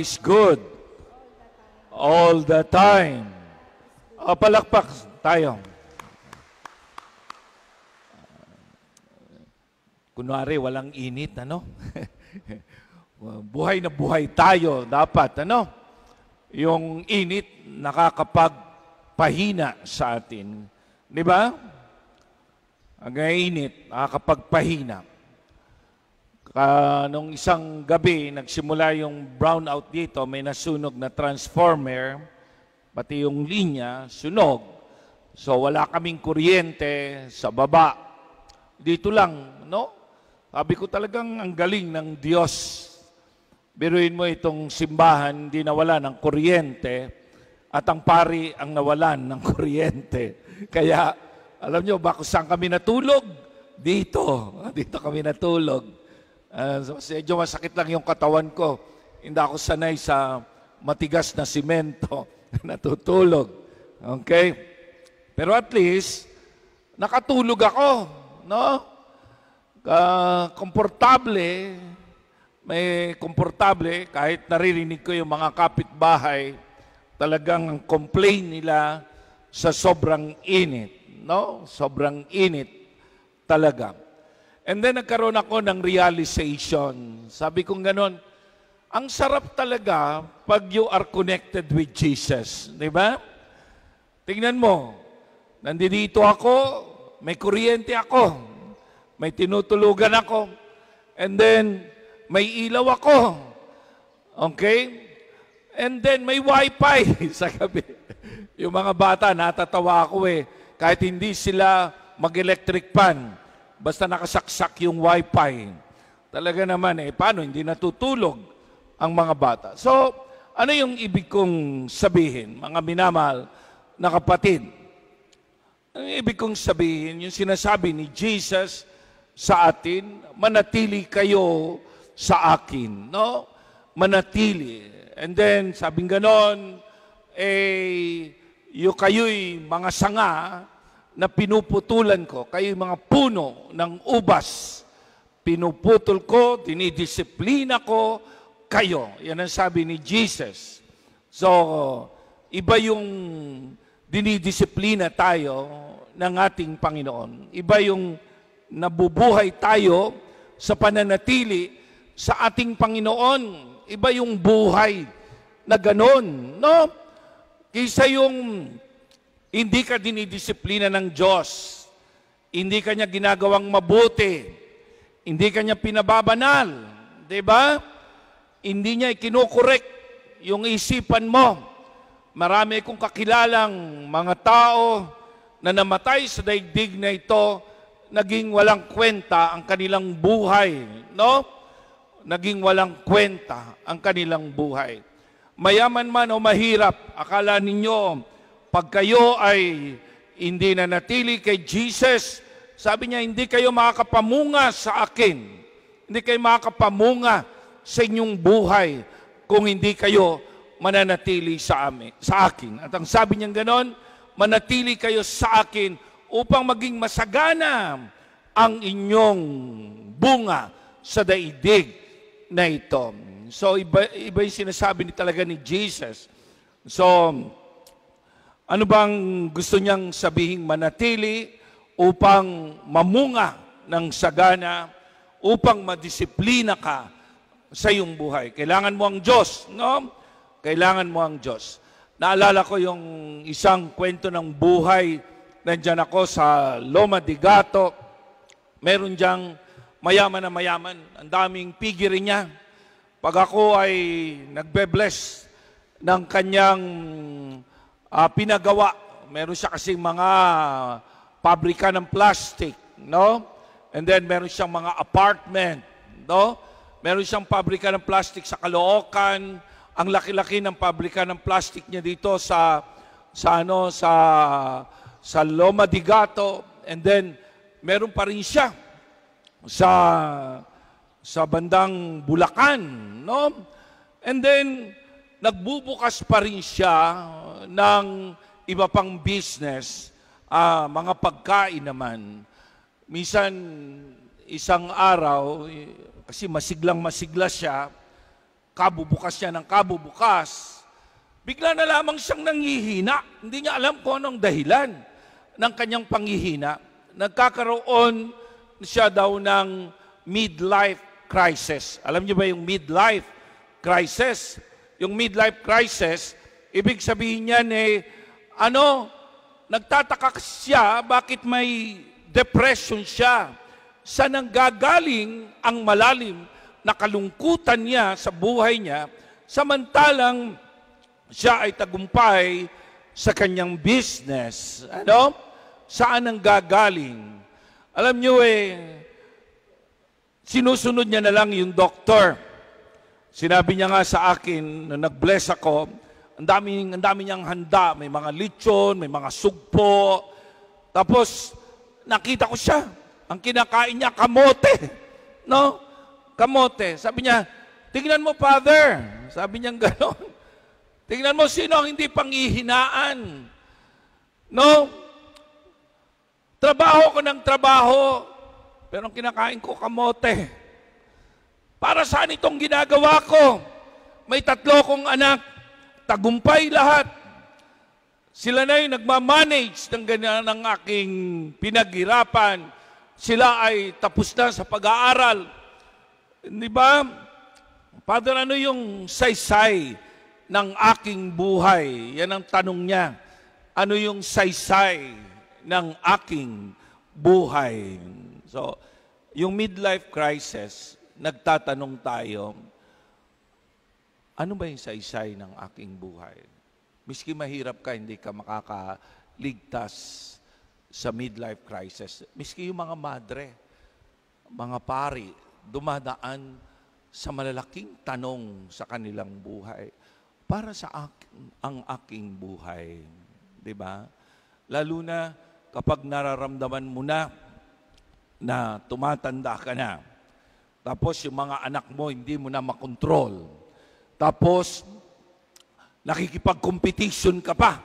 is good all the time. O, palakpak tayo. Kunwari, walang init, ano? Buhay na buhay tayo, dapat, ano? Yung init, nakakapagpahina sa atin. Di ba? Ang init, nakakapagpahina. Nung isang gabi, nagsimula yung brownout dito, may nasunog na transformer, pati yung linya, sunog. So, wala kaming kuryente sa baba. Dito lang, no? Sabi ko talagang ang galing ng Diyos. Biruin mo itong simbahan, hindi nawala ng kuryente, at ang pari ang nawalan ng kuryente. Kaya, alam nyo, bako saan kami natulog? Dito. Dito kami natulog. Medyo masakit lang yung katawan ko. Hindi ako sanay sa matigas na simento. Natutulog. Okay? Pero at least, nakatulog ako. No? Komportable. May komportable. Kahit naririnig ko yung mga kapitbahay, talagang ang complain nila sa sobrang init. No? Sobrang init talaga. And then nagkaroon ako ng realization. Sabi kong ganon, ang sarap talaga pag you are connected with Jesus. Di ba? Tingnan mo, nandito ako, may kuryente ako, may tinutulugan ako, and then may ilaw ako. Okay? And then may wifi sa gabi. Yung mga bata, natatawa ako kahit hindi sila mag-electric pan, basta nakasaksak yung wifi. Talaga naman paano hindi natutulog ang mga bata? So, ano yung ibig kong sabihin, mga minamahal na kapatid? Ang ibig kong sabihin, yung sinasabi ni Jesus sa atin, manatili kayo sa akin, no? Manatili. And then, sabing ganon, kayo'y mga sanga na pinuputulan ko, kayo'y mga puno ng ubas. Pinuputol ko, dinidisiplina ko kayo. Yan ang sabi ni Jesus. So, iba yung dinidisiplina tayo ng ating Panginoon. Iba yung nabubuhay tayo sa pananatili sa ating Panginoon. Iba yung buhay na ganon, no? Kaysa yung hindi ka dinidisiplina ng Diyos, hindi ka niya ginagawang mabuti, hindi ka niya pinababanal, di ba? Hindi niya ikinukorek yung isipan mo. Marami kong kakilalang mga tao na namatay sa daigdig na ito, naging walang kwenta ang kanilang buhay, no? Naging walang kwenta ang kanilang buhay. Mayaman man o mahirap, akala ninyo, pag kayo ay hindi na natili kay Jesus, sabi niya, hindi kayo makakapamunga sa akin. Hindi kayo makakapamunga sa inyong buhay kung hindi kayo mananatili sa akin. At ang sabi niya ganon, manatili kayo sa akin upang maging masagana ang inyong bunga sa daigdig na ito. So, iba yung sinasabi talaga ni Jesus. So, ano bang gusto niyang sabihin? Manatili upang mamunga ng sagana, upang madisiplina ka sa iyong buhay. Kailangan mo ang Diyos, no? Kailangan mo ang Diyos. Naalala ko yung isang kwento ng buhay. Nandyan ako sa Loma de Gato. Meron diyang mayaman na mayaman. Ang daming pigiri niya. Pag ako ay nagbe-bless ng kanyang pinagawa, meron siya kasing mga pabrika ng plastic, no? And then meron siyang mga apartment, no? Meron siyang pabrika ng plastic sa Caloocan. Ang laki-laki ng pabrika ng plastic niya dito sa Loma de Gato. And then meron pa rin siya sa bandang Bulacan, no? And then nagbubukas pa rin siya ng iba pang business, mga pagkain naman. Minsan, isang araw, kasi masiglang-masigla siya, kabubukas siya ng kabubukas, bigla na lamang siyang nanghihina. Hindi niya alam kung anong dahilan ng kanyang panghihina. Nagkakaroon siya daw ng midlife crisis. Alam niyo ba yung midlife crisis? Yung midlife crisis, ibig sabihin niyan nagtataka siya bakit may depression siya. Saan nanggagaling ang malalim na kalungkutan niya sa buhay niya, samantalang siya ay tagumpay sa kanyang business. Saan ang gagaling? Alam niyo sinusunod niya na lang yung doktor. Sinabi niya nga sa akin, na nag-bless ako, ang dami niyang handa. May mga lechon, may mga sugpo. Tapos, nakita ko siya. Ang kinakain niya, kamote. Kamote. Sabi niya, tingnan mo, Father. Sabi niya gano'n. Tingnan mo, sino ang hindi panghihinaan? Trabaho ko ng trabaho, pero ang kinakain ko, kamote. Para saan itong ginagawa ko? May 3 kong anak. Tagumpay lahat. Sila na yung nagmamanage ng ganyan ng aking pinaghirapan. Sila ay tapos na sa pag-aaral. Di ba? Father, ano yung saysay ng aking buhay? Yan ang tanong niya. Ano yung saysay ng aking buhay? So, yung midlife crisis, nagtatanong tayo, ano ba yung saysay ng aking buhay? Miski mahirap ka, hindi ka makakaligtas sa midlife crisis. Miski yung mga madre, mga pari, dumadaan sa malalaking tanong sa kanilang buhay. Para sa ang aking buhay. Diba? Lalo na kapag nararamdaman mo na tumatanda ka na. Tapos yung mga anak mo, hindi mo na makontrol. Tapos, nakikipag-competition ka pa.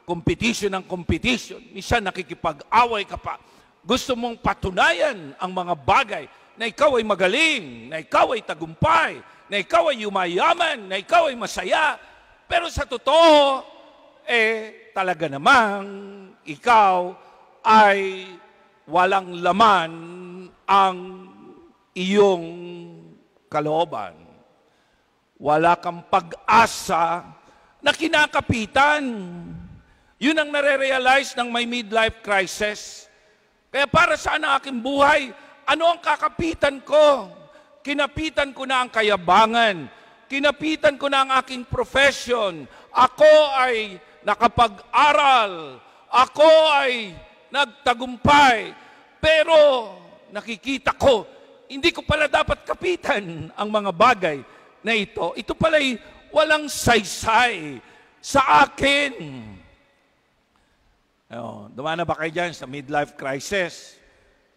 Competition ng competition. Minsan nakikipag-away ka pa. Gusto mong patunayan ang mga bagay na ikaw ay magaling, na ikaw ay tagumpay, na ikaw ay yumayaman, na ikaw ay masaya. Pero sa totoo, talaga namang ikaw ay walang laman ang iyong kalooban. Wala kang pag-asa na kinakapitan. Yun ang nare-realize ng may midlife crisis. Kaya para saan ang aking buhay? Ano ang kakapitan ko? Kinapitan ko na ang kayabangan. Kinapitan ko na ang aking profession. Ako ay nakapag-aral. Ako ay nagtagumpay. Pero nakikita ko, hindi ko pala dapat kapitan ang mga bagay na ito. Ito pala'y walang saysay sa akin. Dumana ba kayo dyan sa midlife crisis?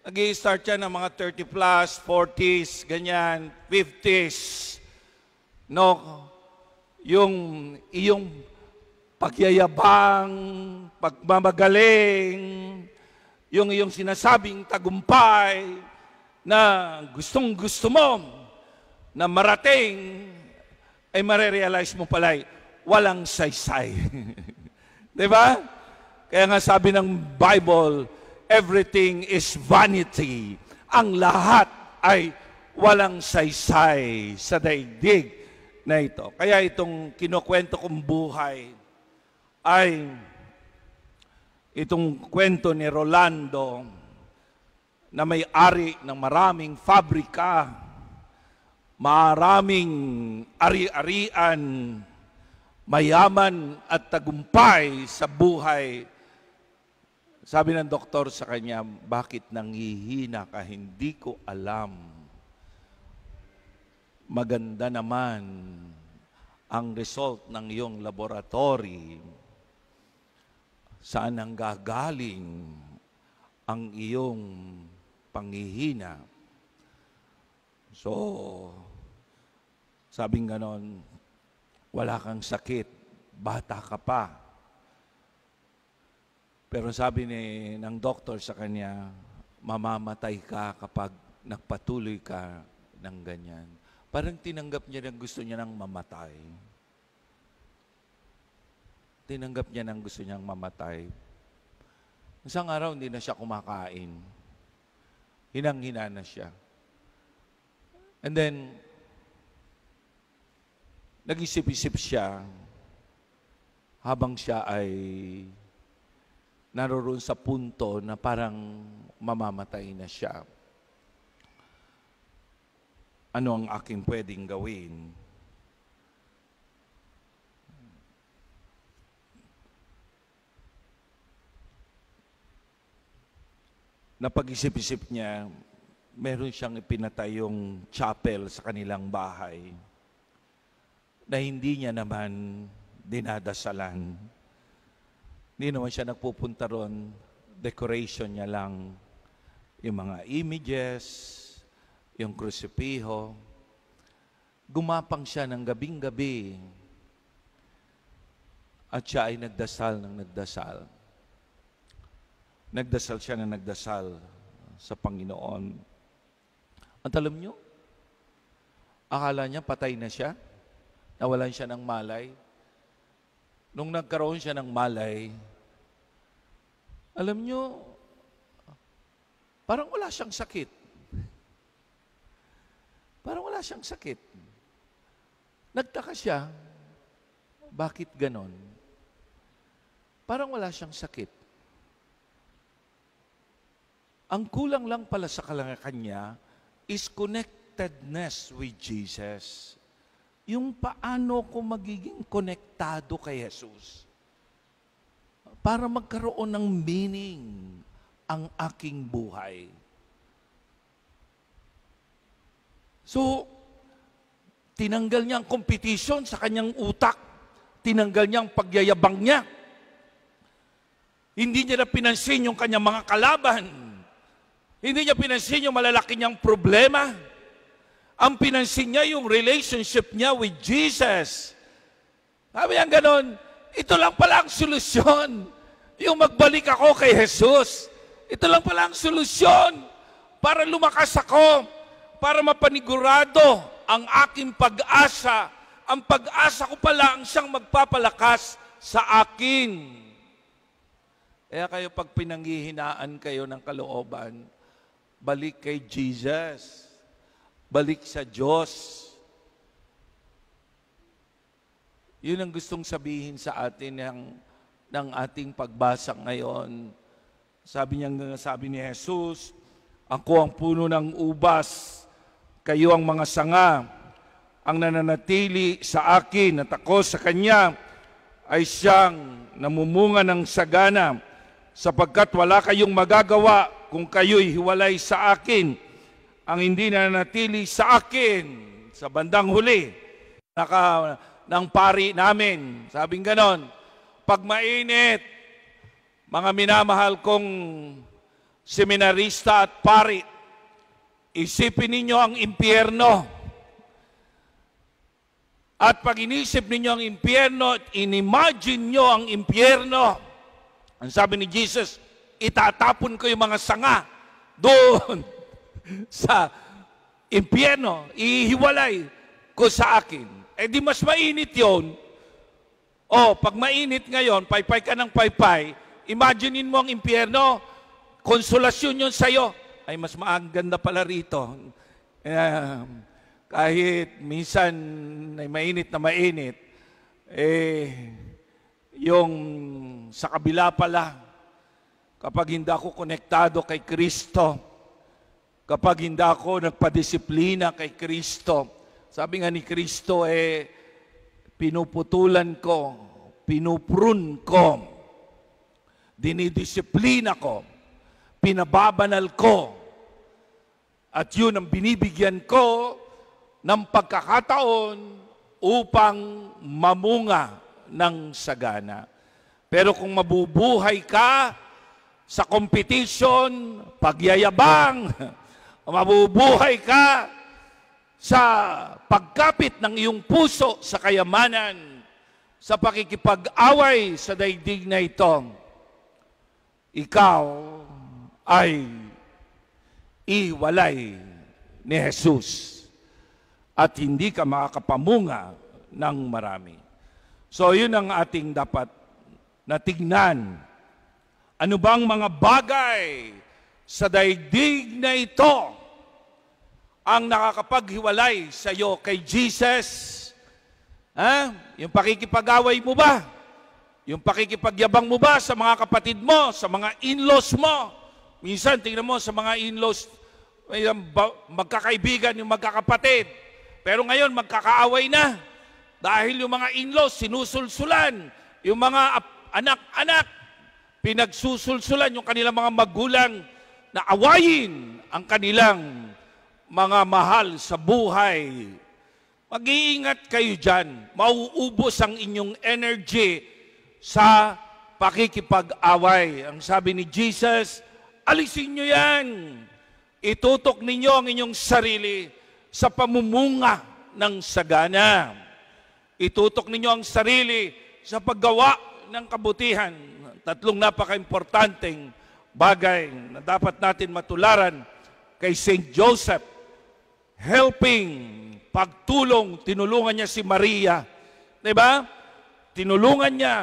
Nag-i-start yan ng mga 30 plus, 40s, ganyan, 50s. Yung iyong pagyayabang, pagmamagaling, yung iyong sinasabing tagumpay na gustong-gusto mo na marating, ay marerealize mo pala walang saysay. Diba? Kaya nga sabi ng Bible, everything is vanity. Ang lahat ay walang saysay sa daigdig na ito. Kaya itong kinukwento kong buhay ay itong kwento ni Rolando na may-ari ng maraming fabrika, maraming ari-arian, mayaman at tagumpay sa buhay. Sabi ng doktor sa kanya, bakit nanghihina ka? Hindi ko alam. Maganda naman ang result ng iyong laboratory. Saan ang gagaling ang iyong panghihina? So, sabing ganon, wala kang sakit, bata ka pa. Pero sabi ng doktor sa kanya, mamamatay ka kapag nagpatuloy ka ng ganyan. Parang tinanggap niya na gusto niya nang mamatay. Tinanggap niya nang gusto niyang mamatay. Isang araw, hindi na siya kumakain. Hinang-hina na siya. And then, nag-isip-isip siya habang siya ay naroon sa punto na parang mamamatay na siya. Ano ang aking pwedeng gawin? Napag-isip-isip niya, meron siyang ipinatayong chapel sa kanilang bahay na hindi niya naman dinadasalan. Hindi naman siya nagpupunta ron, decoration niya lang, yung mga images, yung krusipiho. Gumapang siya ng gabing-gabi at siya ay nagdasal ng nagdasal. Nagdasal siya ng nagdasal sa Panginoon. At alam nyo, akala niya patay na siya, nawalan siya ng malay. Nung nagkaroon siya ng malay, alam nyo, parang wala siyang sakit. Parang wala siyang sakit. Nagtaka siya, bakit ganon? Parang wala siyang sakit. Ang kulang lang pala sa kanya is connectedness with Jesus. Yung paano ko magiging konektado kay Jesus. Para magkaroon ng meaning ang aking buhay. So, tinanggal niya ang competition sa kanyang utak. Tinanggal niya ang pagyayabang niya. Hindi niya na pinansin yung kanyang mga kalaban. Hindi niya pinansin yung malalaki niyang problema. Ang pinansin niya yung relationship niya with Jesus. Sabi niya ganon, ito lang pala ang solusyon. Yung magbalik ako kay Jesus. Ito lang pala ang solusyon para lumakas ako, para mapanigurado ang aking pag-asa. Ang pag-asa ko pala ang siyang magpapalakas sa akin. Kaya kayo pag pinanghihinaan kayo ng kalooban, balik kay Jesus. Balik sa Diyos. Yun ang gustong sabihin sa atin ng ating pagbasa ngayon. Sabi ni Jesus, ako ang puno ng ubas, kayo ang mga sanga, ang nananatili sa akin at ako sa Kanya ay siyang namumunga ng sagana, sapagkat wala kayong magagawa kung kayo'y hiwalay sa akin. Ang hindi nananatili sa akin, sa bandang huli, ng pari namin. Sabing ganon, pag mainit, mga minamahal kong seminarista at pari, isipin ninyo ang impyerno. At pag inisip ninyo ang impyerno, inimagine nyo ang impyerno. Ang sabi ni Jesus, itatapon ko yung mga sanga doon sa impyerno, ihiwalay ko sa akin. Eh di mas mainit yun. O, pag mainit ngayon, paypay ka ng paypay, imaginein mo ang impyerno, konsolasyon yun sa'yo. Ay, mas maganda pala rito. Kahit minsan ay mainit na mainit, yung sa kabila pala, kapag hindi ako konektado kay Kristo, kapag hindi ako nagpadisiplina kay Kristo, sabi nga ni Kristo, pinuputulan ko, pinuprun ko, dinidisiplina ko, pinababanal ko, at yun ang binibigyan ko ng pagkakataon upang mamunga ng sagana. Pero kung mabubuhay ka sa competition, pagyayabang, mabubuhay ka sa pagkapit ng iyong puso sa kayamanan, sa pakikipag-away sa daigdig na ito, ikaw ay iwalay ni Jesus. at hindi ka makakapamunga ng marami. So yun ang ating dapat na tignan. Ano bang mga bagay sa daigdig na ito ang nakakapaghiwalay sa iyo kay Jesus? Yung pakikipag-away mo ba? Yung pakikipagyabang mo ba sa mga kapatid mo, sa mga in-laws mo? Minsan, tingnan mo sa mga in-laws, magkakaibigan yung magkakapatid. Pero ngayon, magkakaaway na. Dahil yung mga in-laws, sinusulsulan. Yung mga anak-anak, pinagsusulsulan yung kanilang mga magulang na awayin ang kanilang mga mahal sa buhay. Mag-iingat kayo dyan. Mauubos ang inyong energy sa pakikipag-away. Ang sabi ni Jesus, alisin nyo yan. Itutok ninyo ang inyong sarili sa pamumunga ng sagana. Itutok ninyo ang sarili sa paggawa ng kabutihan. Tatlong napaka-importanteng bagay na dapat natin matularan kay St. Joseph. Helping, pagtulong, tinulungan niya si Maria. Diba? Tinulungan niya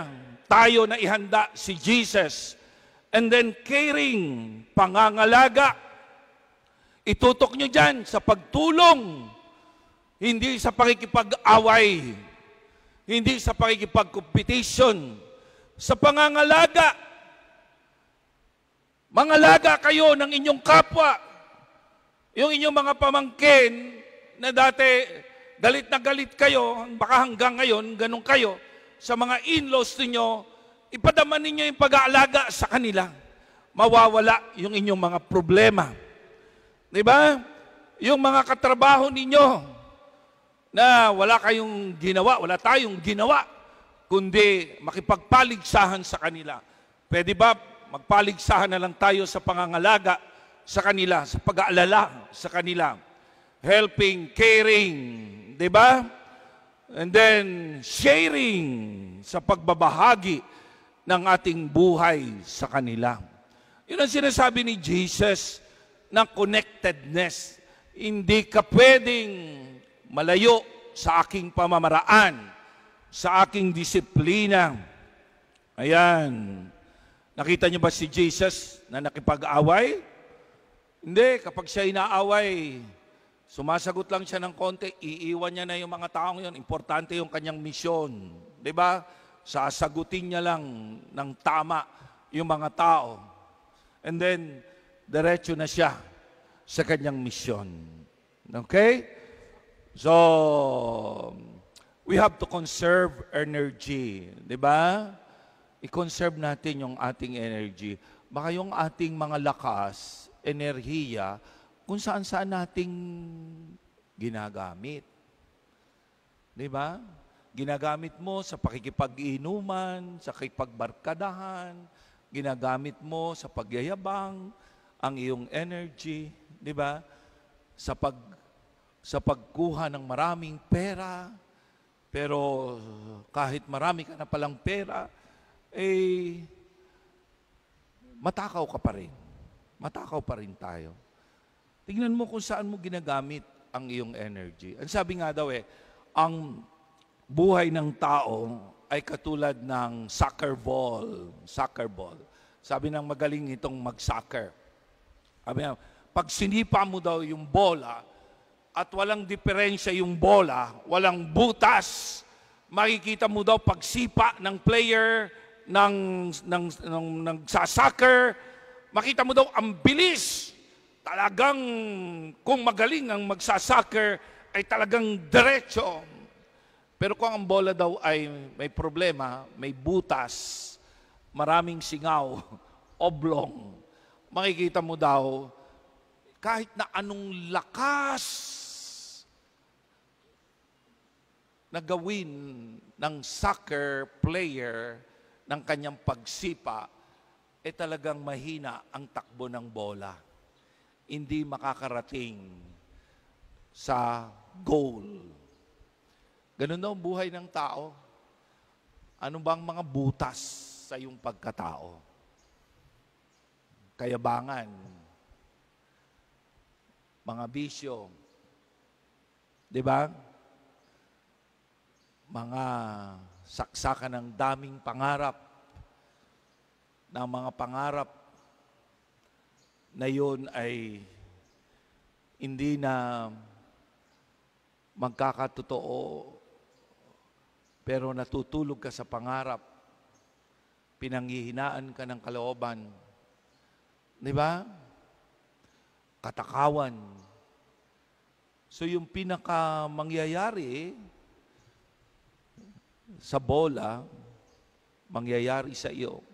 tayo na ihanda si Jesus. And then caring, pangangalaga. Itutok nyo dyan sa pagtulong. Hindi sa pakikipag-away. Hindi sa pakikipag-competition. Sa pangangalaga. Mangalaga kayo ng inyong kapwa. Yung inyong mga pamangkin na dati galit na galit kayo, baka hanggang ngayon, ganun kayo, sa mga in-laws ninyo, ipadaman ninyo yung pag-aalaga sa kanila. Mawawala yung inyong mga problema. Diba? Yung mga katrabaho ninyo na wala kayong ginawa, wala tayong ginawa, kundi makipagpaligsahan sa kanila. Pwede ba magpaligsahan na lang tayo sa pangangalaga sa kanila, sa pag-aalala sa kanila? Helping, caring, diba? And then, sharing sa pagbabahagi ng ating buhay sa kanila. Yun ang sinasabi ni Jesus ng connectedness. Hindi ka pwedeng malayo sa aking pamamaraan, sa aking disiplina. Ayan. Nakita niyo ba si Jesus na nakipag-away? Hindi. Kapag siya inaaway, sumasagot lang siya ng konti, iiwan niya na yung mga taong yun. Importante yung kanyang misyon. Diba? Sasagutin niya lang ng tama yung mga tao. And then, diretso na siya sa kanyang misyon. Okay? So, we have to conserve energy. Diba? I-conserve natin yung ating energy. Baka yung ating mga lakas, enerhiya, kung saan-saan nating ginagamit. Diba? Ginagamit mo sa pakikipag-inuman, sa pakikipagbarkadahan, ginagamit mo sa pagyayabang, ang iyong energy, diba? Sa pagkuha ng maraming pera, pero kahit marami ka na palang pera, matakaw ka pa rin. Matakaw pa rin tayo. Tingnan mo kung saan mo ginagamit ang iyong energy. Ang sabi nga daw ang buhay ng tao ay katulad ng soccer ball. Soccer ball. Sabi ng magaling itong mag-soccer. Sabi nga, pag sinipa mo daw yung bola at walang diferensya yung bola, walang butas, makikita mo daw pagsipa ng player ng nagsasoccer, makita mo daw ang bilis. Talagang kung magaling ang magsasoccer ay talagang diretso. Pero kung ang bola daw ay may problema, may butas, maraming singaw, oblong, makikita mo daw kahit na anong lakas na gawin ng soccer player ng kanyang pagsipa, talagang mahina ang takbo ng bola. Hindi makakarating sa goal. Ganun daw ang buhay ng tao. Ano bang mga butas sa iyong pagkatao? Kayabangan, mga bisyo, 'Di ba? Mga saksakan ng daming pangarap, na mga pangarap na yun ay hindi na magkakatotoo, pero natutulog ka sa pangarap, pinanghihinaan ka ng kalooban. Di ba? Katakawan. So yung pinakamangyayari sa bola, mangyayari sa iyo,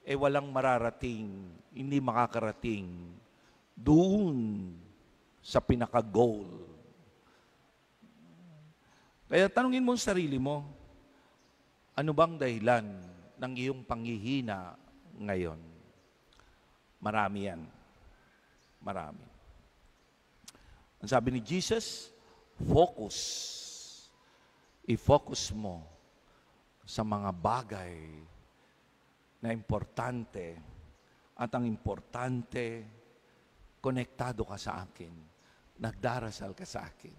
walang mararating, hindi makakarating doon sa pinaka-goal. Kaya tanungin mo sa sarili mo, ano bang dahilan ng iyong panghihina ngayon? Marami yan. Marami. Ang sabi ni Jesus, focus. I-focus mo sa mga bagay na importante. At ang importante, konektado ka sa akin. Nagdarasal ka sa akin.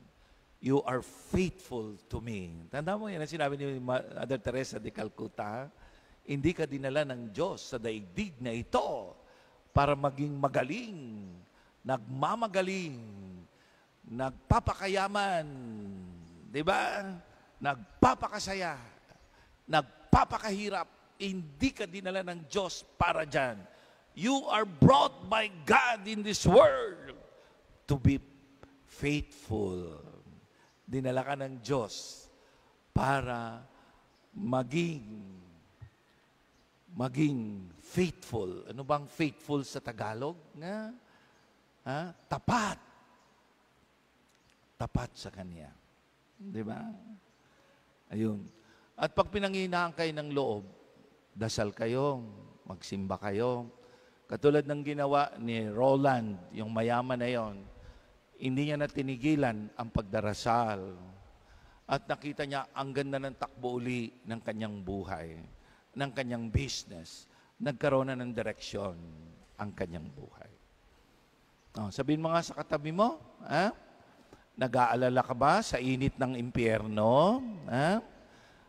You are faithful to me. Tanda mo yan ang sinabi ni Mother Teresa de Calcutta, hindi ka dinala ng Diyos sa daigdig na ito para maging magaling, nagmamagaling, nagpapakayaman, di ba? Nagpapakasaya, nagpapakahirap. Hindi ka dinala ng Diyos para dyan. You are brought by God in this world to be faithful. Dinala ka ng Diyos para maging faithful. Ano bang faithful sa Tagalog? Tapat. Tapat sa Kanya. Di ba? Ayun. At pag pinanghihinaan kayo ng loob, dasal kayo, magsimba kayo. Katulad ng ginawa ni Roland, yung mayaman na yon, hindi niya na tinigilan ang pagdarasal. At nakita niya ang ganda ng takbo uli ng kanyang buhay, ng kanyang business. Nagkaroon na ng direksyon ang kanyang buhay. Sabihin mo nga sa katabi mo, nag-aalala ka ba sa init ng impyerno?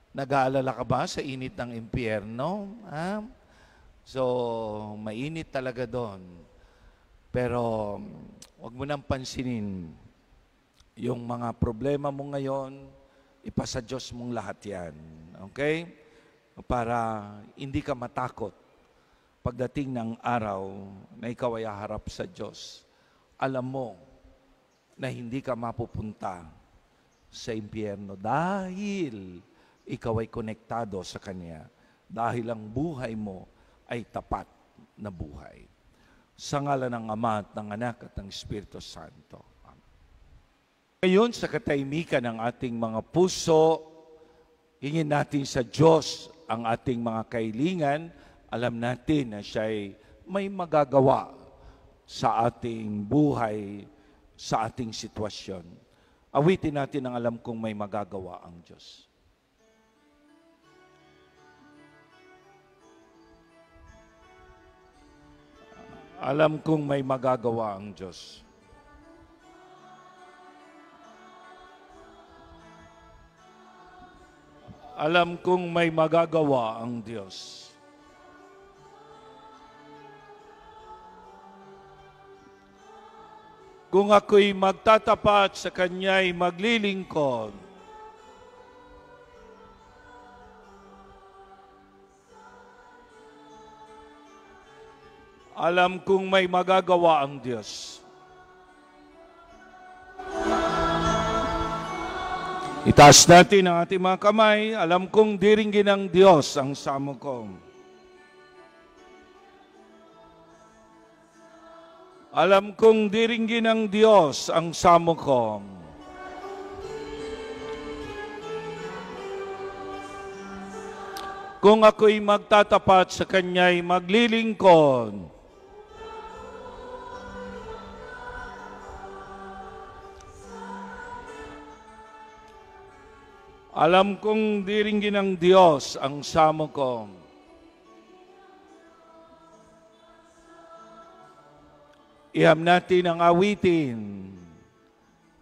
Nag-aalala ka ba sa init ng impyerno? So, mainit talaga doon. Pero, huwag mo nang pansinin yung mga problema mo ngayon, ipasa Diyos mong lahat yan. Okay? Para hindi ka matakot pagdating ng araw na ikaw ay haharap sa Diyos. Alam mo na hindi ka mapupunta sa impyerno dahil ikaw ay konektado sa Kanya. Dahil ang buhay mo ay tapat na buhay. Sa ngalan ng Ama at ng Anak at ng Espiritu Santo. Ngayon, sa katahimikan ng ating mga puso, hingin natin sa Diyos ang ating mga kahilingan. Alam natin na siya ay may magagawa sa ating buhay, sa ating sitwasyon. Awitin natin ang alam kong may magagawa ang Diyos. Alam kong may magagawa ang Diyos. Alam kong may magagawa ang Diyos. Kung ako'y magtatapat sa Kanya'y maglilingkod, alam kong may magagawa ang Diyos. Itaas natin ang ating mga kamay. Alam kong diringgin ng Diyos ang samo ko. Alam kong diringgin ng Diyos ang samo ko. Kung ako'y magtatapat sa Kanya'y maglilingkod, alam kong diringgin ng Diyos ang samo ko. Iham natin ang awitin.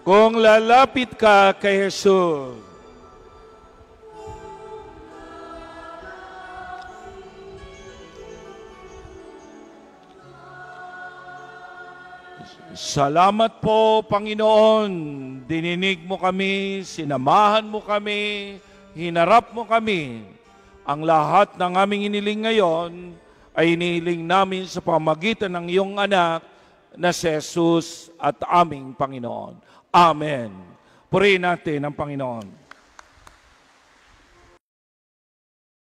Kung lalapit ka kay Jesus, salamat po, Panginoon. Dininig mo kami, sinamahan mo kami, hinarap mo kami. Ang lahat ng aming iniling ngayon ay inihiling namin sa pamagitan ng iyong anak na si Jesus at aming Panginoon. Amen. Purihin natin ang Panginoon.